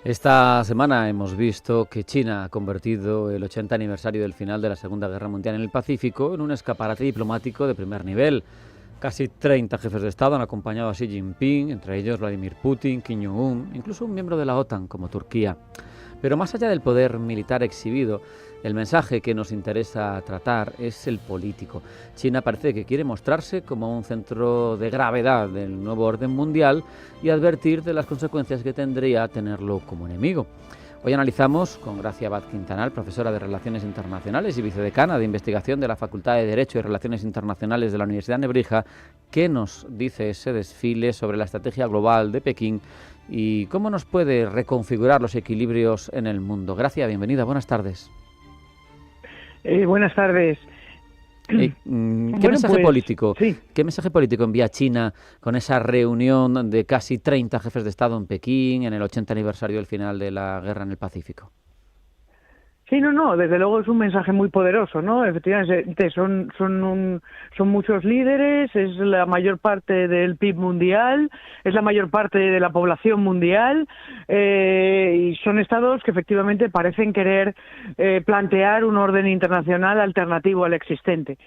Esta semana hemos visto que China ha convertido el 80 aniversario del final de la Segunda Guerra Mundial en el Pacífico en un escaparate diplomático de primer nivel. Casi 30 jefes de Estado han acompañado a Xi Jinping, entre ellos Vladimir Putin, Kim Jong-un, incluso un miembro de la OTAN como Turquía. Pero más allá del poder militar exhibido, el mensaje que nos interesa tratar es el político. China parece que quiere mostrarse como un centro de gravedad del nuevo orden mundial y advertir de las consecuencias que tendría tenerlo como enemigo. Hoy analizamos con Gracia Abad Quintanal, profesora de Relaciones Internacionales y vicedecana de Investigación de la Facultad de Derecho y Relaciones Internacionales de la Universidad de Nebrija, qué nos dice ese desfile sobre la estrategia global de Pekín y cómo nos puede reconfigurar los equilibrios en el mundo. Gracia, bienvenida, buenas tardes. Buenas tardes. ¿Qué mensaje político? Sí. ¿Qué mensaje político envía China con esa reunión de casi 30 jefes de Estado en Pekín en el 80 aniversario del final de la guerra en el Pacífico? Sí, no, desde luego es un mensaje muy poderoso, ¿no? Efectivamente, son muchos líderes, es la mayor parte del PIB mundial, es la mayor parte de la población mundial, y son estados que efectivamente parecen querer plantear un orden internacional alternativo al existente,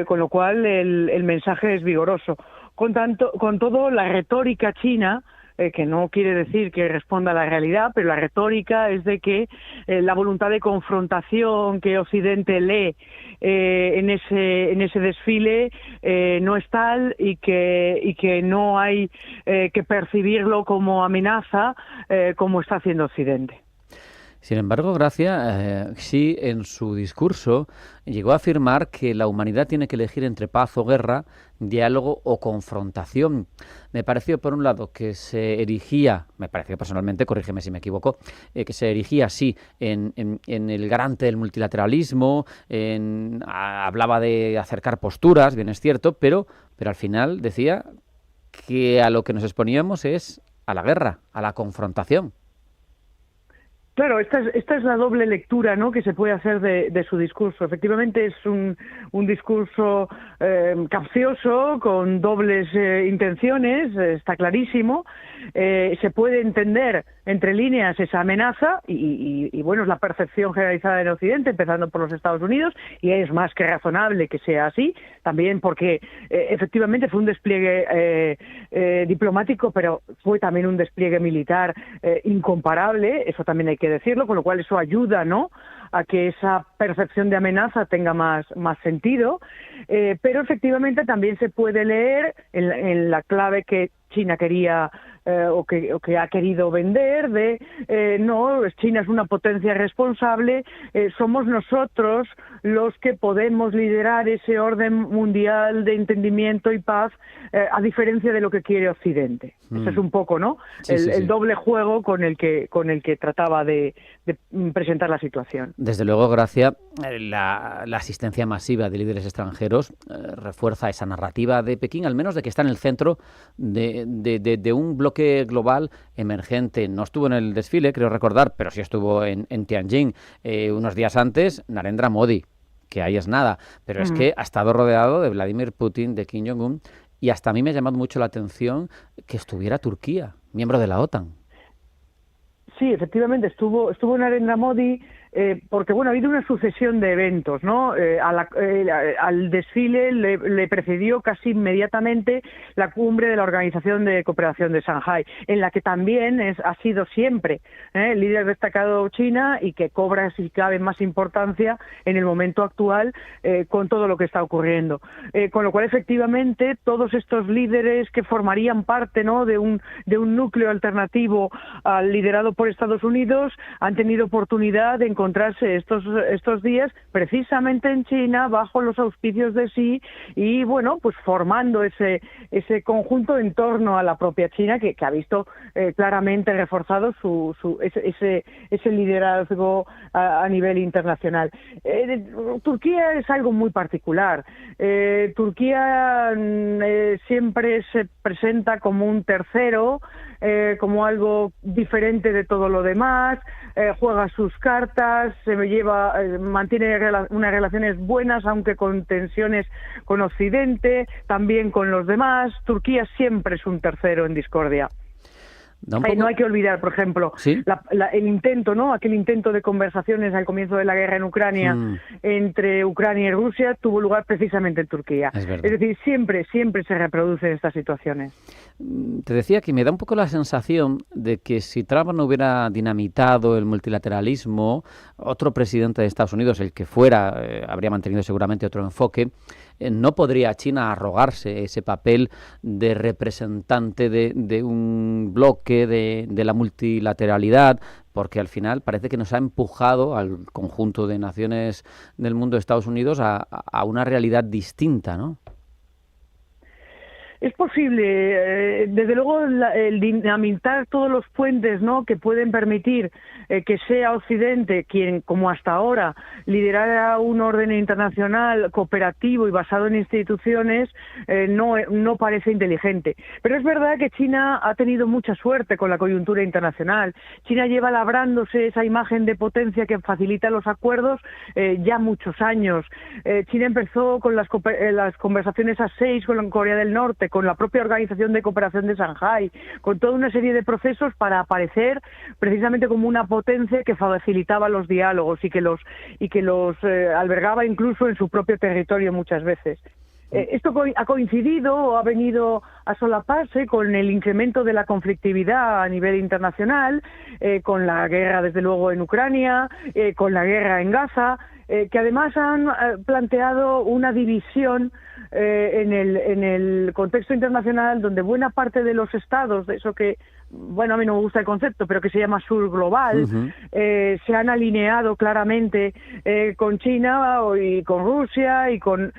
con lo cual el mensaje es vigoroso. Con todo, la retórica china, que no quiere decir que responda a la realidad, pero la retórica es de que la voluntad de confrontación que Occidente lee en ese desfile no es tal y que no hay que percibirlo como amenaza como está haciendo Occidente. Sin embargo, Gracia, Xi en su discurso llegó a afirmar que la humanidad tiene que elegir entre paz o guerra, diálogo o confrontación. Me pareció, por un lado, que se erigía, me pareció personalmente, corrígeme si me equivoco, que se erigía así en el garante del multilateralismo, hablaba de acercar posturas, bien es cierto, pero al final decía que a lo que nos exponíamos es a la guerra, a la confrontación. Claro, esta es la doble lectura, ¿no?, que se puede hacer de su discurso. Efectivamente es un discurso capcioso, con dobles intenciones, está clarísimo. Se puede entender entre líneas esa amenaza y bueno, es la percepción generalizada en Occidente, empezando por los Estados Unidos, y es más que razonable que sea así, también porque efectivamente fue un despliegue diplomático, pero fue también un despliegue militar incomparable, eso también hay que decirlo, con lo cual eso ayuda, ¿no?, a que esa percepción de amenaza tenga más sentido, pero efectivamente también se puede leer en la clave que China quería o que ha querido vender no, China es una potencia responsable, somos nosotros los que podemos liderar ese orden mundial de entendimiento y paz, a diferencia de lo que quiere Occidente. Eso es un poco, ¿no?, el doble juego con el que trataba de presentar la situación. Desde luego, Gracia, la asistencia masiva de líderes extranjeros refuerza esa narrativa de Pekín, al menos de que está en el centro de un bloque global emergente. No estuvo en el desfile, creo recordar, pero sí estuvo en Tianjin unos días antes Narendra Modi, que ahí es nada, pero es que ha estado rodeado de Vladimir Putin, de Kim Jong-un, y hasta a mí me ha llamado mucho la atención que estuviera Turquía, miembro de la OTAN. Sí, efectivamente, estuvo Narendra Modi, porque bueno, ha habido una sucesión de eventos, ¿no? Al desfile le precedió casi inmediatamente la cumbre de la Organización de Cooperación de Shanghái, en la que también ha sido siempre el líder destacado China y que cobra, si cabe, más importancia en el momento actual con todo lo que está ocurriendo. Con lo cual, efectivamente, todos estos líderes que formarían parte, ¿no?, de un núcleo alternativo al liderado por Estados Unidos han tenido oportunidad de encontrarse estos días precisamente en China bajo los auspicios de Xi y bueno, pues formando ese conjunto en torno a la propia China que ha visto claramente reforzado ese liderazgo a nivel internacional. Turquía es algo muy particular. Turquía siempre se presenta como un tercero como algo diferente de todo lo demás, juega sus cartas, mantiene unas relaciones buenas, aunque con tensiones con Occidente, también con los demás. Turquía siempre es un tercero en discordia. No hay que olvidar, por ejemplo, ¿sí? el intento, ¿no? Aquel intento de conversaciones al comienzo de la guerra en Ucrania entre Ucrania y Rusia tuvo lugar precisamente en Turquía. Es decir, siempre se reproducen estas situaciones. Te decía que me da un poco la sensación de que si Trump no hubiera dinamitado el multilateralismo, otro presidente de Estados Unidos, el que fuera, habría mantenido seguramente otro enfoque. No podría China arrogarse ese papel de representante de un bloque de la multilateralidad, porque al final parece que nos ha empujado al conjunto de naciones del mundo de Estados Unidos a una realidad distinta, ¿no? Es posible, desde luego, el dinamitar todos los puentes, ¿no?, que pueden permitir que sea Occidente quien, como hasta ahora, liderara un orden internacional cooperativo y basado en instituciones, no parece inteligente. Pero es verdad que China ha tenido mucha suerte con la coyuntura internacional. China lleva labrándose esa imagen de potencia que facilita los acuerdos ya muchos años. China empezó con las conversaciones a 6 con Corea del Norte, con la propia Organización de Cooperación de Shanghái, con toda una serie de procesos para aparecer precisamente como una potencia que facilitaba los diálogos y que los albergaba incluso en su propio territorio muchas veces. Esto ha coincidido o ha venido a solaparse con el incremento de la conflictividad a nivel internacional, con la guerra, desde luego, en Ucrania, con la guerra en Gaza, que además han planteado una división en el contexto internacional, donde buena parte de los estados, de eso que, bueno, a mí no me gusta el concepto, pero que se llama sur global, se han alineado claramente con China y con Rusia y con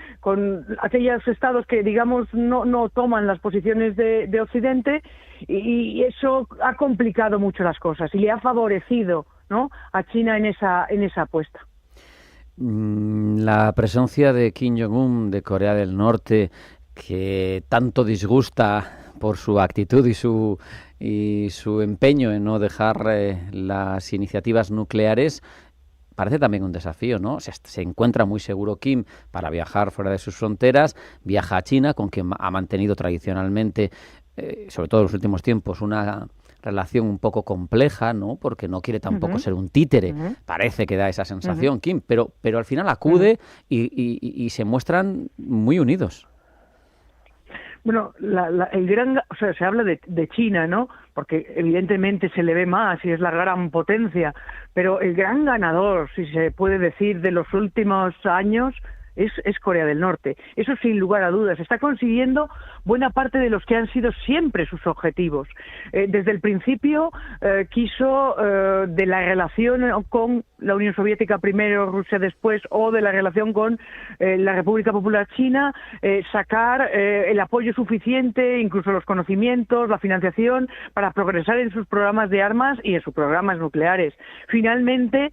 aquellos estados que, digamos, no toman las posiciones de Occidente, y eso ha complicado mucho las cosas y le ha favorecido, ¿no?, a China en esa apuesta. La presencia de Kim Jong-un de Corea del Norte, que tanto disgusta por su actitud y su empeño en no dejar las iniciativas nucleares, parece también un desafío, ¿no? Se encuentra muy seguro Kim para viajar fuera de sus fronteras, viaja a China, con quien ha mantenido tradicionalmente, sobre todo en los últimos tiempos, una relación un poco compleja, ¿no? Porque no quiere tampoco ser un títere, parece que da esa sensación Kim, pero al final acude y se muestran muy unidos. Bueno, se habla de China, ¿no?, porque evidentemente se le ve más y es la gran potencia, pero el gran ganador, si se puede decir, de los últimos años es Corea del Norte. Eso sin lugar a dudas. Está consiguiendo buena parte de los que han sido siempre sus objetivos. Desde el principio quiso de la relación con la Unión Soviética primero, Rusia después, o de la relación con la República Popular China, sacar el apoyo suficiente, incluso los conocimientos, la financiación, para progresar en sus programas de armas y en sus programas nucleares. Finalmente,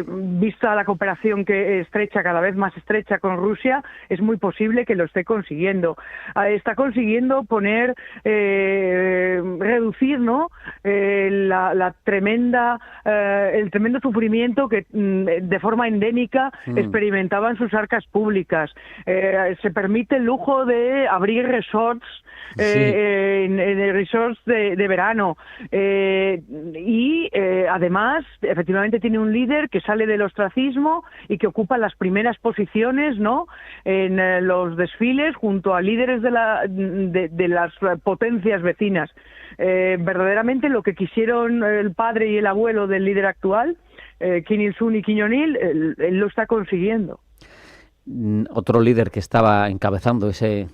vista la cooperación cada vez más estrecha con Rusia, es muy posible que lo esté consiguiendo. Está consiguiendo reducir, ¿no?, el tremendo sufrimiento que de forma endémica experimentaban sus arcas públicas. Se permite el lujo de abrir resorts, en resorts de verano, y además efectivamente tiene un líder que sale del ostracismo y que ocupa las primeras posiciones, ¿no?, en los desfiles junto a líderes de las potencias vecinas. Verdaderamente lo que quisieron el padre y el abuelo del líder actual, Kim Il-sung y Kim Jong-il, él lo está consiguiendo. Otro líder que estaba encabezando ese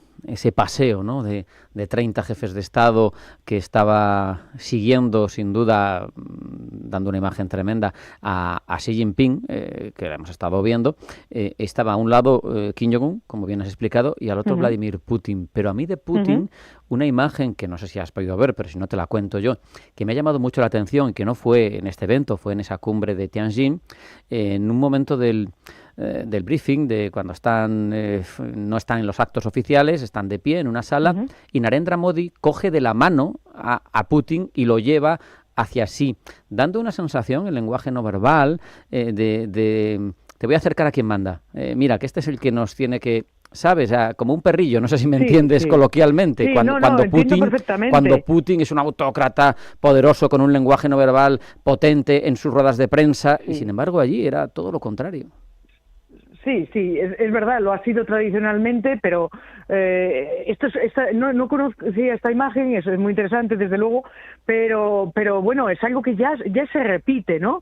paseo, ¿no?, de 30 jefes de Estado, que estaba siguiendo, sin duda, dando una imagen tremenda a Xi Jinping, que hemos estado viendo. Estaba a un lado Kim Jong-un, como bien has explicado, y al otro Vladimir Putin. Pero a mí de Putin, una imagen que no sé si has podido ver, pero si no te la cuento yo, que me ha llamado mucho la atención, que no fue en este evento, fue en esa cumbre de Tianjin, en un momento del del briefing, de cuando no están en los actos oficiales, están de pie en una sala, y Narendra Modi coge de la mano a Putin y lo lleva hacia sí, dando una sensación, el lenguaje no verbal, te voy a acercar a quien manda. Mira, que este es el que nos tiene que... ¿Sabes? Como un perrillo, no sé si me entiendes coloquialmente. Sí, cuando Putin es un autócrata poderoso con un lenguaje no verbal potente en sus ruedas de prensa, y sin embargo allí era todo lo contrario. Sí, es verdad, lo ha sido tradicionalmente, pero no conocía esta imagen, eso es muy interesante, desde luego, pero bueno, es algo que ya se repite, ¿no?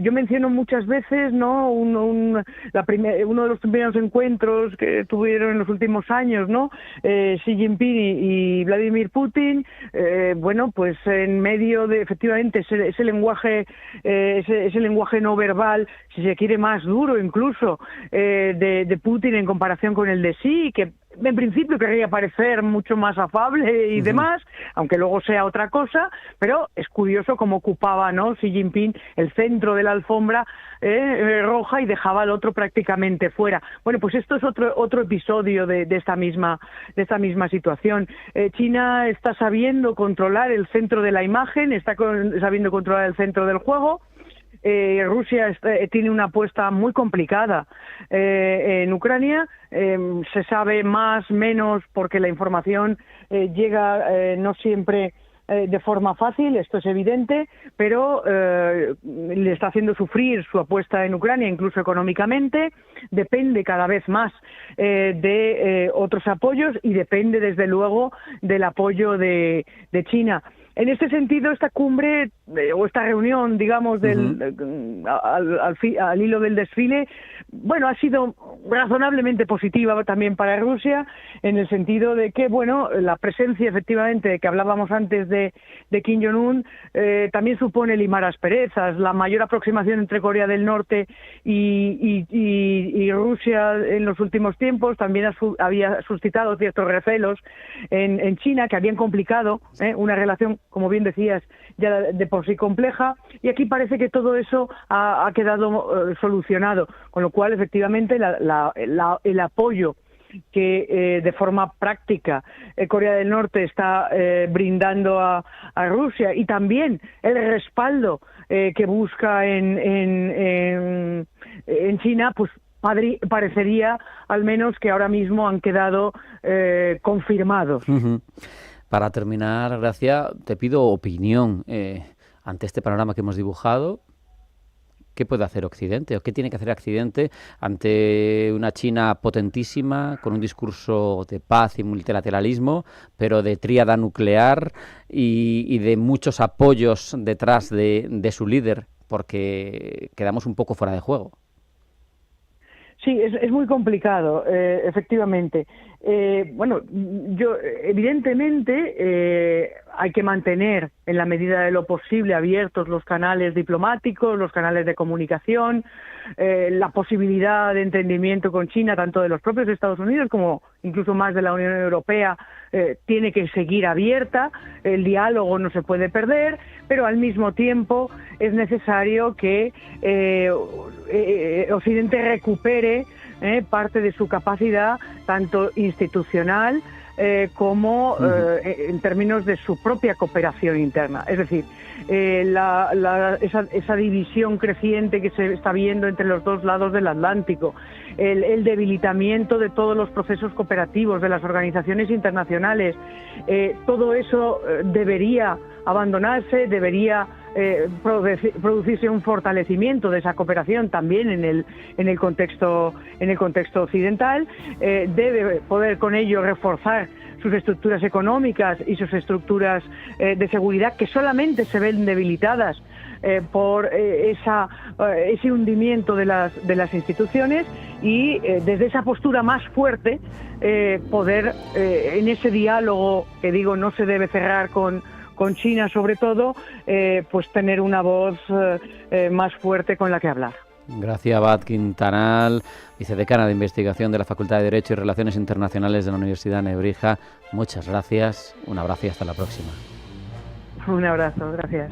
Yo menciono muchas veces, ¿no? Uno de los primeros encuentros que tuvieron en los últimos años, ¿no? Xi Jinping y Vladimir Putin, bueno, pues en medio de, efectivamente, ese lenguaje no verbal, si se quiere más duro incluso, de Putin en comparación con el de Xi, que en principio querría parecer mucho más afable y demás, aunque luego sea otra cosa, pero es curioso cómo ocupaba, ¿no?, Xi Jinping el centro de la alfombra roja y dejaba al otro prácticamente fuera. Bueno, pues esto es otro episodio de esta misma situación. China está sabiendo controlar el centro de la imagen, está sabiendo controlar el centro del juego. Rusia tiene una apuesta muy complicada en Ucrania. Se sabe más, menos, porque la información llega no siempre de forma fácil, esto es evidente, pero le está haciendo sufrir su apuesta en Ucrania, incluso económicamente. Depende cada vez más de otros apoyos y depende, desde luego, del apoyo de China. En este sentido, esta cumbre o esta reunión, digamos, al hilo del desfile, bueno, ha sido razonablemente positiva también para Rusia, en el sentido de que, bueno, la presencia, efectivamente, que hablábamos antes de Kim Jong-un, también supone limar asperezas. La mayor aproximación entre Corea del Norte y Rusia en los últimos tiempos también había suscitado ciertos recelos en China, que habían complicado una relación, como bien decías, ya de por sí compleja, y aquí parece que todo eso ha quedado solucionado, con lo cual, efectivamente, el apoyo que de forma práctica Corea del Norte está brindando a Rusia, y también el respaldo que busca en China, pues parecería al menos que ahora mismo han quedado confirmados. Para terminar, Gracia, te pido opinión ante este panorama que hemos dibujado. ¿Qué puede hacer Occidente o qué tiene que hacer Occidente ante una China potentísima, con un discurso de paz y multilateralismo, pero de tríada nuclear y de muchos apoyos detrás de su líder, porque quedamos un poco fuera de juego? Sí, es muy complicado, efectivamente. Bueno, evidentemente hay que mantener, en la medida de lo posible, abiertos los canales diplomáticos, los canales de comunicación, la posibilidad de entendimiento con China, tanto de los propios Estados Unidos como incluso más de la Unión Europea, tiene que seguir abierta. El diálogo no se puede perder, pero al mismo tiempo es necesario que Occidente recupere parte de su capacidad, tanto institucional como en términos de su propia cooperación interna. Es decir, esa división creciente que se está viendo entre los dos lados del Atlántico, el debilitamiento de todos los procesos cooperativos, de las organizaciones internacionales, todo eso debería abandonarse, debería producirse un fortalecimiento de esa cooperación también en el contexto occidental. Debe poder con ello reforzar sus estructuras económicas y sus estructuras de seguridad, que solamente se ven debilitadas por ese hundimiento de las instituciones, y desde esa postura más fuerte poder en ese diálogo, que digo no se debe cerrar con China sobre todo, pues tener una voz más fuerte con la que hablar. Gracia Abad Quintanal, vicedecana de Investigación de la Facultad de Derecho y Relaciones Internacionales de la Universidad Nebrija. Muchas gracias, un abrazo y hasta la próxima. Un abrazo, gracias.